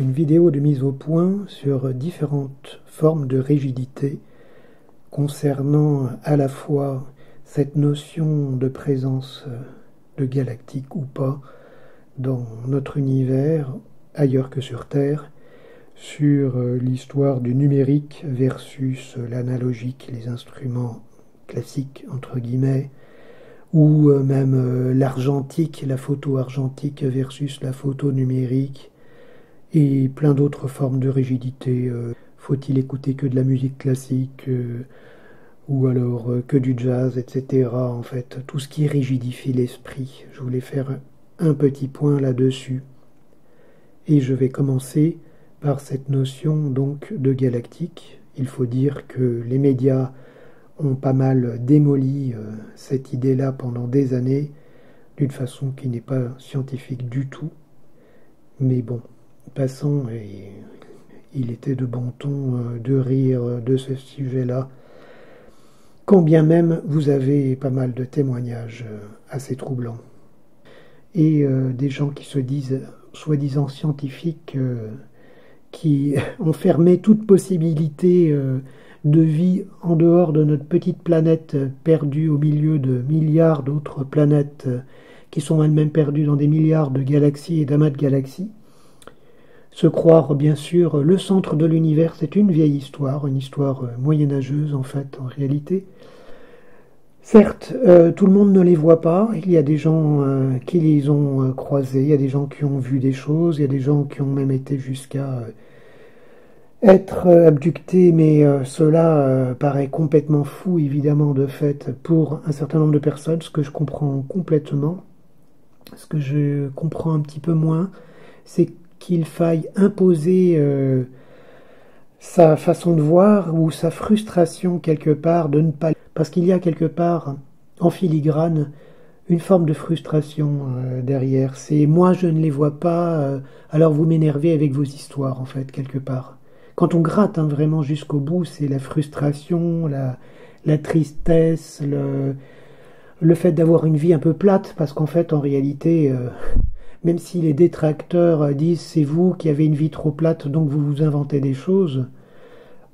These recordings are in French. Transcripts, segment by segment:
une vidéo de mise au point sur différentes formes de rigidité concernant à la fois cette notion de présence de galactique ou pas dans notre univers, ailleurs que sur Terre, sur l'histoire du numérique versus l'analogique, les instruments classiques, entre guillemets, ou même l'argentique, la photo argentique versus la photo numérique, et plein d'autres formes de rigidité. Faut-il écouter que de la musique classique ou alors que du jazz, etc. En fait, tout ce qui rigidifie l'esprit. Je voulais faire un petit point là-dessus. Et je vais commencer par cette notion donc de galactique. Il faut dire que les médias ont pas mal démoli cette idée-là pendant des années, d'une façon qui n'est pas scientifique du tout. Mais bon, passons, et il était de bon ton de rire de ce sujet-là, quand bien même vous avez pas mal de témoignages assez troublants. Et des gens qui se disent soi-disant scientifiques, qui ont fermé toute possibilité de vie en dehors de notre petite planète perdue au milieu de milliards d'autres planètes qui sont elles-mêmes perdues dans des milliards de galaxies et d'amas de galaxies. Se croire bien sûr le centre de l'univers, c'est une vieille histoire, une histoire moyenâgeuse en fait, en réalité. Certes, tout le monde ne les voit pas, il y a des gens qui les ont croisés, il y a des gens qui ont vu des choses, il y a des gens qui ont même été jusqu'à être abductés, mais cela paraît complètement fou, évidemment, de fait, pour un certain nombre de personnes, ce que je comprends complètement. Ce que je comprends un petit peu moins, c'est qu'il faille imposer sa façon de voir ou sa frustration quelque part de ne pas... Parce qu'il y a quelque part, en filigrane, une forme de frustration derrière. C'est moi je ne les vois pas, alors vous m'énervez avec vos histoires, en fait, quelque part. Quand on gratte vraiment jusqu'au bout, c'est la frustration, la tristesse, le fait d'avoir une vie un peu plate, parce qu'en fait, en réalité, même si les détracteurs disent c'est vous qui avez une vie trop plate, donc vous vous inventez des choses,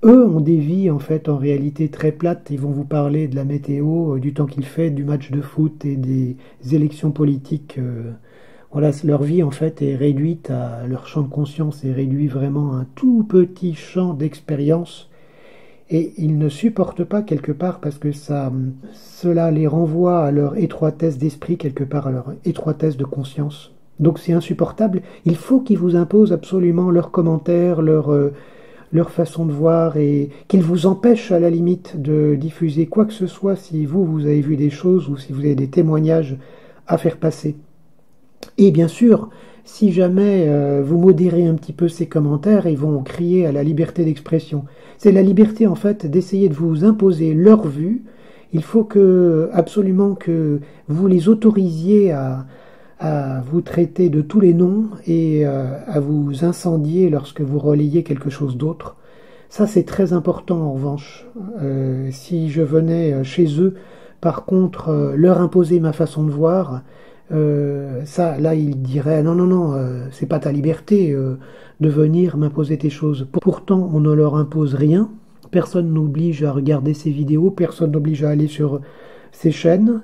eux ont des vies en fait en réalité très plates. Ils vont vous parler de la météo, du temps qu'il fait, du match de foot et des élections politiques. Voilà, leur vie en fait est réduite à leur champ de conscience, est réduit vraiment à un tout petit champ d'expérience. Et ils ne supportent pas quelque part parce que cela les renvoie à leur étroitesse d'esprit, quelque part à leur étroitesse de conscience. Donc c'est insupportable. Il faut qu'ils vous imposent absolument leurs commentaires, leur façon de voir, et qu'ils vous empêchent à la limite de diffuser quoi que ce soit si vous avez vu des choses ou si vous avez des témoignages à faire passer. Et bien sûr, si jamais vous modérez un petit peu ces commentaires, ils vont crier à la liberté d'expression. C'est la liberté en fait d'essayer de vous imposer leur vue. Il faut absolument que vous les autorisiez à vous traiter de tous les noms et à vous incendier lorsque vous relayez quelque chose d'autre. Ça, c'est très important en revanche. Si je venais chez eux, par contre, leur imposer ma façon de voir, ça, là, ils diraient non, c'est pas ta liberté de venir m'imposer tes choses. Pourtant, on ne leur impose rien. Personne n'oblige à regarder ces vidéos, personne n'oblige à aller sur ces chaînes.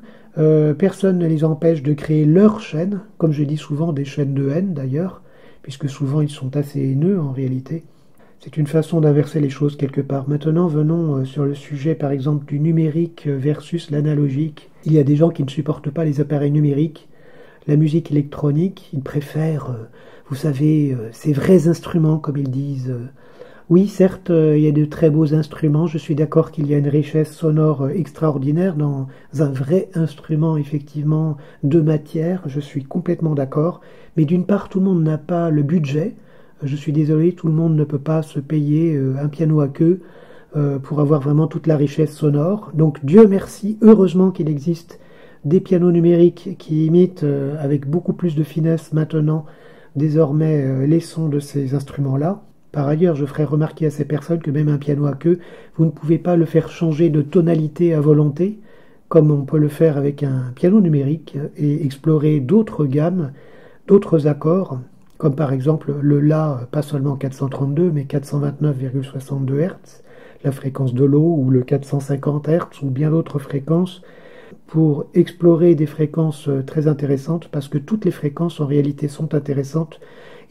Personne ne les empêche de créer leur chaîne, comme je dis souvent des chaînes de haine d'ailleurs, puisque souvent ils sont assez haineux en réalité. C'est une façon d'inverser les choses quelque part. Maintenant, venons sur le sujet par exemple du numérique versus l'analogique. Il y a des gens qui ne supportent pas les appareils numériques, la musique électronique, ils préfèrent, vous savez, ces vrais instruments comme ils disent. Oui, certes, il y a de très beaux instruments, je suis d'accord qu'il y a une richesse sonore extraordinaire dans un vrai instrument, effectivement, de matière, je suis complètement d'accord, mais d'une part, tout le monde n'a pas le budget, je suis désolé, tout le monde ne peut pas se payer un piano à queue pour avoir vraiment toute la richesse sonore, donc Dieu merci, heureusement qu'il existe des pianos numériques qui imitent avec beaucoup plus de finesse maintenant, désormais, les sons de ces instruments-là. Par ailleurs, je ferai remarquer à ces personnes que même un piano à queue, vous ne pouvez pas le faire changer de tonalité à volonté, comme on peut le faire avec un piano numérique, et explorer d'autres gammes, d'autres accords. comme par exemple le La, pas seulement 432, mais 429,62 Hz, la fréquence de l'eau, ou le 450 Hz, ou bien d'autres fréquences, pour explorer des fréquences très intéressantes, parce que toutes les fréquences en réalité sont intéressantes.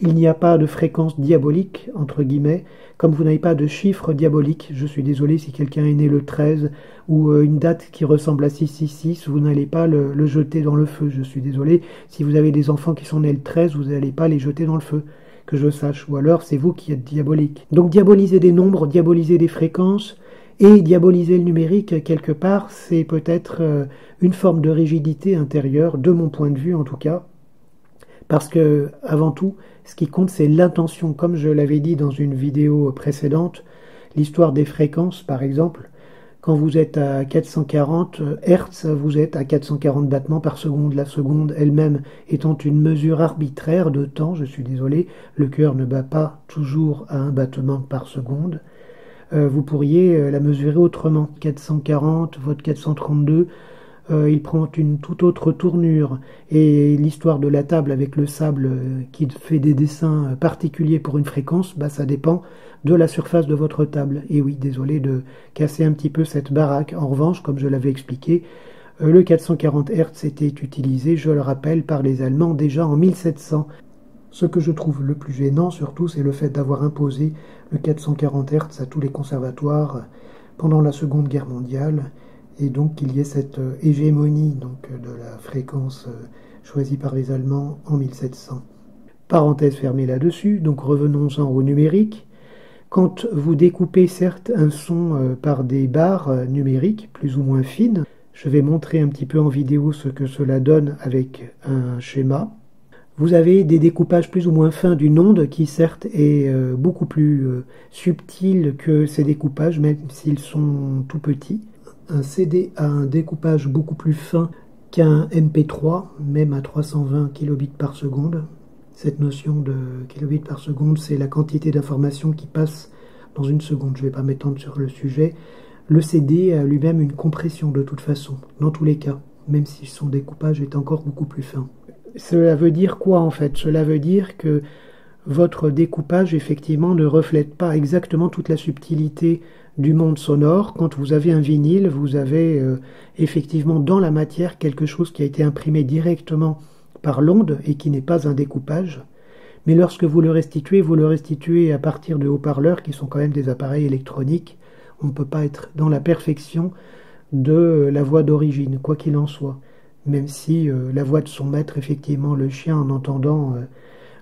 Il n'y a pas de fréquence diabolique, entre guillemets, comme vous n'avez pas de chiffre diabolique. Je suis désolé si quelqu'un est né le 13 ou une date qui ressemble à 666, vous n'allez pas le jeter dans le feu. Je suis désolé si vous avez des enfants qui sont nés le 13, vous n'allez pas les jeter dans le feu, que je sache. Ou alors c'est vous qui êtes diabolique. Donc diaboliser des nombres, diaboliser des fréquences et diaboliser le numérique, quelque part, c'est peut-être une forme de rigidité intérieure, de mon point de vue en tout cas. Parce que, avant tout, ce qui compte, c'est l'intention. Comme je l'avais dit dans une vidéo précédente, l'histoire des fréquences, par exemple, quand vous êtes à 440 Hz, vous êtes à 440 battements par seconde. La seconde elle-même étant une mesure arbitraire de temps, je suis désolé, le cœur ne bat pas toujours à un battement par seconde. Vous pourriez la mesurer autrement. 440, votre 432, il prend une toute autre tournure. Et l'histoire de la table avec le sable qui fait des dessins particuliers pour une fréquence, ça dépend de la surface de votre table. Et oui, désolé de casser un petit peu cette baraque. En revanche, comme je l'avais expliqué, le 440 Hz était utilisé, je le rappelle, par les Allemands déjà en 1700. Ce que je trouve le plus gênant surtout, c'est le fait d'avoir imposé le 440 Hz à tous les conservatoires pendant la Seconde Guerre mondiale, et donc qu'il y ait cette hégémonie de la fréquence choisie par les Allemands en 1700. Parenthèse fermée là-dessus, donc revenons-en au numérique. Quand vous découpez certes un son par des barres numériques plus ou moins fines, je vais montrer un petit peu en vidéo ce que cela donne avec un schéma. Vous avez des découpages plus ou moins fins d'une onde qui certes est beaucoup plus subtil que ces découpages, même s'ils sont tout petits. Un CD a un découpage beaucoup plus fin qu'un MP3, même à 320 kilobits par seconde. Cette notion de kilobits par seconde, c'est la quantité d'informations qui passe dans une seconde. Je ne vais pas m'étendre sur le sujet. Le CD a lui-même une compression de toute façon, dans tous les cas, même si son découpage est encore beaucoup plus fin. Cela veut dire quoi en fait? Cela veut dire que votre découpage effectivement ne reflète pas exactement toute la subtilité du monde sonore. Quand vous avez un vinyle, vous avez effectivement dans la matière quelque chose qui a été imprimé directement par l'onde et qui n'est pas un découpage. Mais lorsque vous le restituez à partir de haut-parleurs qui sont quand même des appareils électroniques. On ne peut pas être dans la perfection de la voix d'origine, quoi qu'il en soit. Même si la voix de son maître, effectivement, le chien, en entendant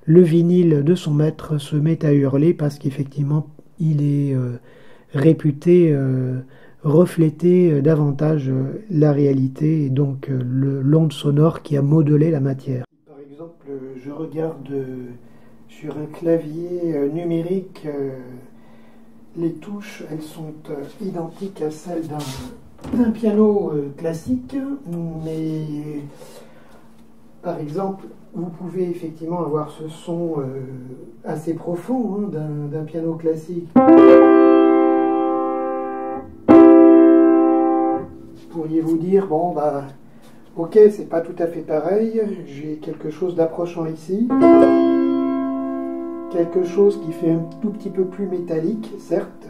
le vinyle de son maître, se met à hurler parce qu'effectivement, il est réputé refléter davantage la réalité et donc l'onde sonore qui a modelé la matière. Par exemple, je regarde sur un clavier numérique, les touches, elles sont identiques à celles d'un piano classique, mais par exemple, vous pouvez effectivement avoir ce son assez profond d'un piano classique. Pourriez-vous dire, bon, ok, c'est pas tout à fait pareil, j'ai quelque chose d'approchant ici, quelque chose qui fait un tout petit peu plus métallique, certes,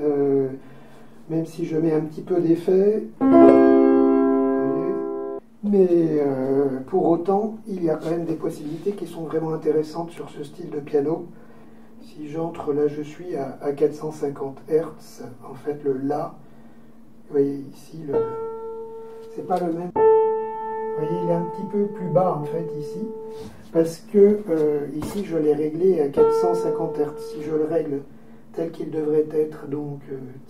même si je mets un petit peu d'effet, mais pour autant, il y a quand même des possibilités qui sont vraiment intéressantes sur ce style de piano. Si j'entre, là je suis à 450 Hz, en fait le La, vous voyez ici, c'est pas le même. Vous voyez, il est un petit peu plus bas en fait ici, parce que ici je l'ai réglé à 450 Hz. Si je le règle tel qu'il devrait être, donc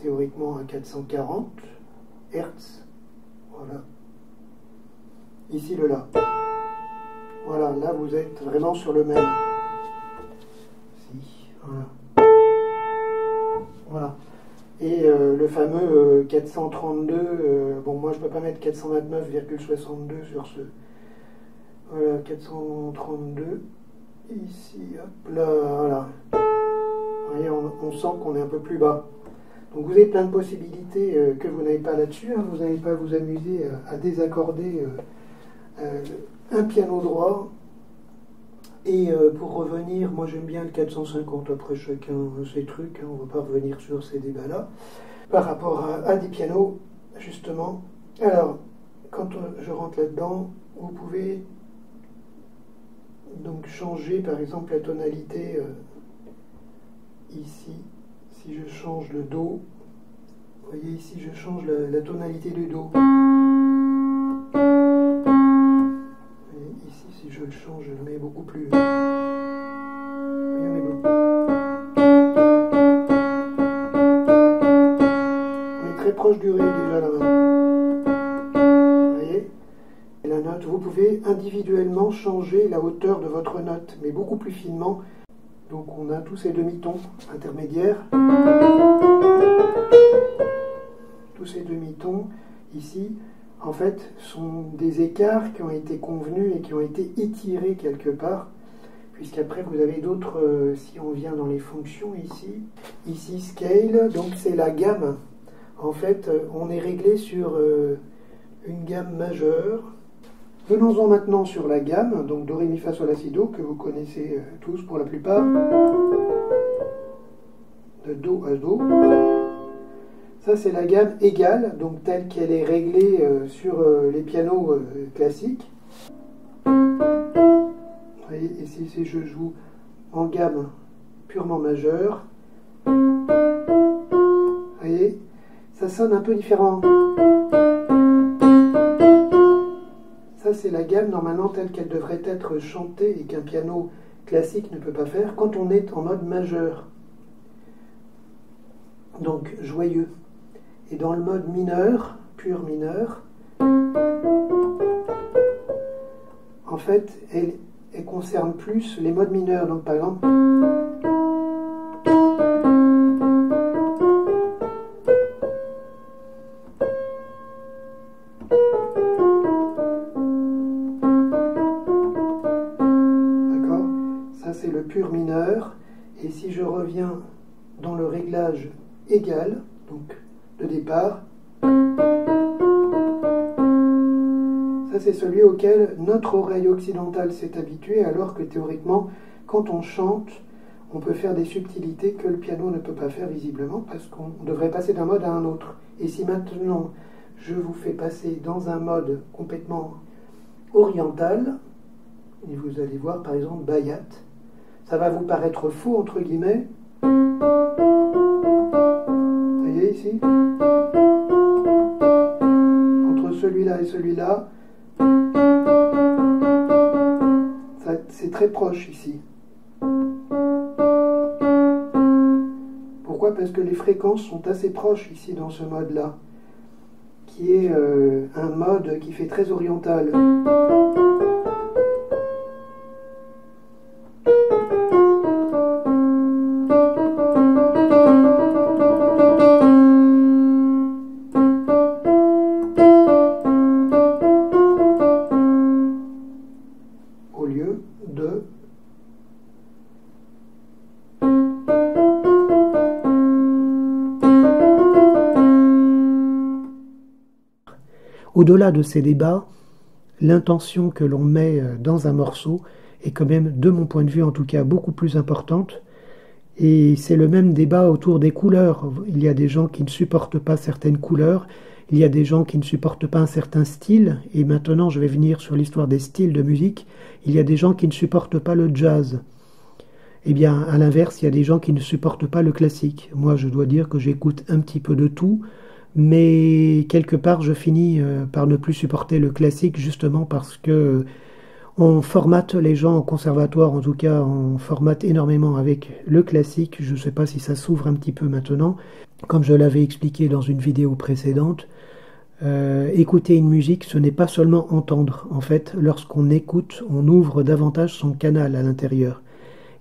théoriquement à 440 Hz, voilà. Ici le La. Voilà, là vous êtes vraiment sur le même. Si, voilà. Voilà. Et le fameux 432, bon moi je peux pas mettre 429,62 sur ce. Voilà, 432. Ici, hop là, voilà. Vous voyez, on sent qu'on est un peu plus bas. Donc vous avez plein de possibilités que vous n'avez pas là-dessus. Vous n'allez pas vous amuser à désaccorder un piano droit Et pour revenir, moi j'aime bien le 450, après chacun ses trucs, hein, on ne va pas revenir sur ces débats-là. Par rapport à des pianos, justement, alors, quand je rentre là-dedans, vous pouvez donc changer par exemple la tonalité ici. Si je change le Do, vous voyez ici je change la tonalité du Do. Et ici si je le change, je le mets beaucoup plus. Voyez, on est très proche du Ré déjà là. Vous voyez? Et la note, vous pouvez individuellement changer la hauteur de votre note, mais beaucoup plus finement. Donc on a tous ces demi-tons intermédiaires. Tous ces demi-tons ici, en fait, sont des écarts qui ont été convenus et qui ont été étirés quelque part, puisqu'après vous avez d'autres, si on vient dans les fonctions ici scale, donc c'est la gamme. En fait, on est réglé sur une gamme majeure. Venons-en maintenant sur la gamme, donc Do, Ré, Mi, Fa, Sol, La, Si, Do, que vous connaissez tous pour la plupart. De Do à Do. Ça, c'est la gamme égale, donc telle qu'elle est réglée sur les pianos classiques. Vous voyez, ici, si je joue en gamme purement majeure, vous voyez, ça sonne un peu différent. Ça, c'est la gamme normalement telle qu'elle devrait être chantée et qu'un piano classique ne peut pas faire quand on est en mode majeur. Donc, joyeux. Et dans le mode mineur, pur mineur, en fait, elle concerne plus les modes mineurs. Donc, par exemple, d'accord? Ça, c'est le pur mineur. Et si je reviens dans le réglage égal, donc de départ, ça c'est celui auquel notre oreille occidentale s'est habituée, alors que théoriquement, quand on chante, on peut faire des subtilités que le piano ne peut pas faire visiblement, parce qu'on devrait passer d'un mode à un autre. Et si maintenant je vous fais passer dans un mode complètement oriental, et vous allez voir par exemple Bayat, ça va vous paraître faux entre guillemets. Vous voyez ici, entre celui-là et celui-là, c'est très proche ici. Pourquoi? Parce que les fréquences sont assez proches ici dans ce mode-là, qui est un mode qui fait très oriental. Au lieu de au-delà de ces débats, l'intention que l'on met dans un morceau est quand même, de mon point de vue en tout cas, beaucoup plus importante. Et c'est le même débat autour des couleurs. Il y a des gens qui ne supportent pas certaines couleurs, il y a des gens qui ne supportent pas un certain style, et maintenant je vais venir sur l'histoire des styles de musique. Il y a des gens qui ne supportent pas le jazz. Eh bien, à l'inverse, il y a des gens qui ne supportent pas le classique. Moi, je dois dire que j'écoute un petit peu de tout, mais quelque part, je finis par ne plus supporter le classique, justement parce que on formate les gens au conservatoire, en tout cas, on formate énormément avec le classique. Je ne sais pas si ça s'ouvre un petit peu maintenant. Comme je l'avais expliqué dans une vidéo précédente, écouter une musique, ce n'est pas seulement entendre. En fait, lorsqu'on écoute, on ouvre davantage son canal à l'intérieur.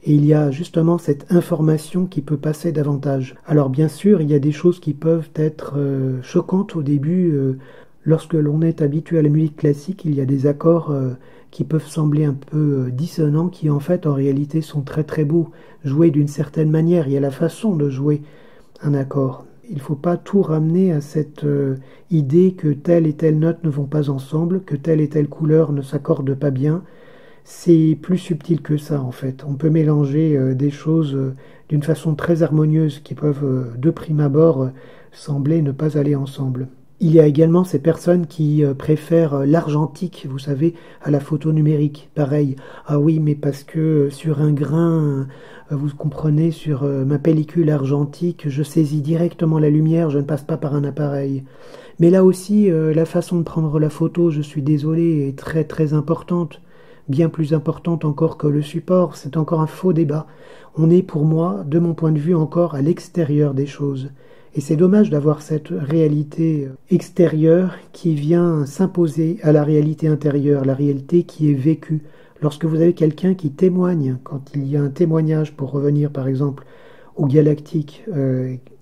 Et il y a justement cette information qui peut passer davantage. Alors bien sûr, il y a des choses qui peuvent être choquantes au début. Lorsque l'on est habitué à la musique classique, il y a des accords qui peuvent sembler un peu dissonants, qui en fait, en réalité, sont très très beaux. Joués d'une certaine manière, il y a la façon de jouer un accord. Il ne faut pas tout ramener à cette idée que telle et telle note ne vont pas ensemble, que telle et telle couleur ne s'accorde pas bien. c'est plus subtil que ça en fait. On peut mélanger des choses d'une façon très harmonieuse qui peuvent de prime abord sembler ne pas aller ensemble. Il y a également ces personnes qui préfèrent l'argentique, vous savez, à la photo numérique. Pareil, ah oui, mais parce que sur un grain, vous comprenez, sur ma pellicule argentique, je saisis directement la lumière, je ne passe pas par un appareil. Mais là aussi, la façon de prendre la photo, je suis désolé, est très très importante. Bien plus importante encore que le support, c'est encore un faux débat. On est pour moi, de mon point de vue, encore à l'extérieur des choses. Et c'est dommage d'avoir cette réalité extérieure qui vient s'imposer à la réalité intérieure, la réalité qui est vécue. Lorsque vous avez quelqu'un qui témoigne, quand il y a un témoignage, pour revenir par exemple au Galactique,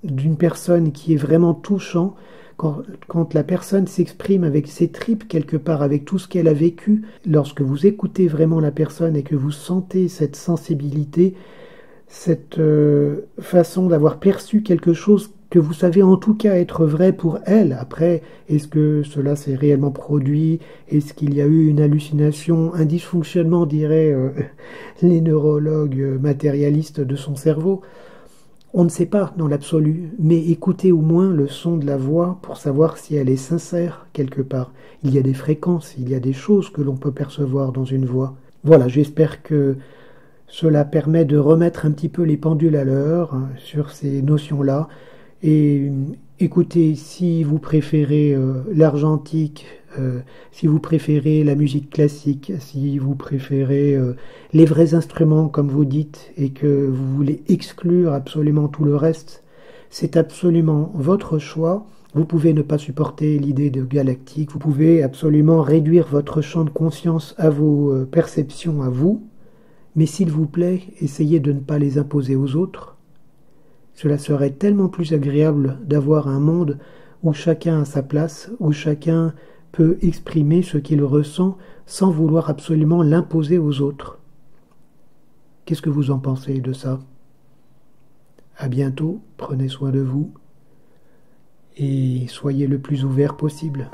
d'une personne qui est vraiment touchant, quand la personne s'exprime avec ses tripes quelque part, avec tout ce qu'elle a vécu, lorsque vous écoutez vraiment la personne et que vous sentez cette sensibilité, cette façon d'avoir perçu quelque chose que vous savez en tout cas être vrai pour elle. Après, est-ce que cela s'est réellement produit? Est-ce qu'il y a eu une hallucination, un dysfonctionnement, diraient les neurologues matérialistes de son cerveau? On ne sait pas dans l'absolu, mais écoutez au moins le son de la voix pour savoir si elle est sincère quelque part. Il y a des fréquences, il y a des choses que l'on peut percevoir dans une voix. Voilà, j'espère que cela permet de remettre un petit peu les pendules à l'heure sur ces notions-là. Et écoutez, si vous préférez l'argentique, si vous préférez la musique classique, si vous préférez les vrais instruments comme vous dites et que vous voulez exclure absolument tout le reste, c'est absolument votre choix. Vous pouvez ne pas supporter l'idée de galactique, vous pouvez absolument réduire votre champ de conscience à vos perceptions à vous, mais s'il vous plaît, essayez de ne pas les imposer aux autres. Cela serait tellement plus agréable d'avoir un monde où chacun a sa place, où chacun peut exprimer ce qu'il ressent sans vouloir absolument l'imposer aux autres. Qu'est-ce que vous en pensez de ça? À bientôt, prenez soin de vous et soyez le plus ouvert possible.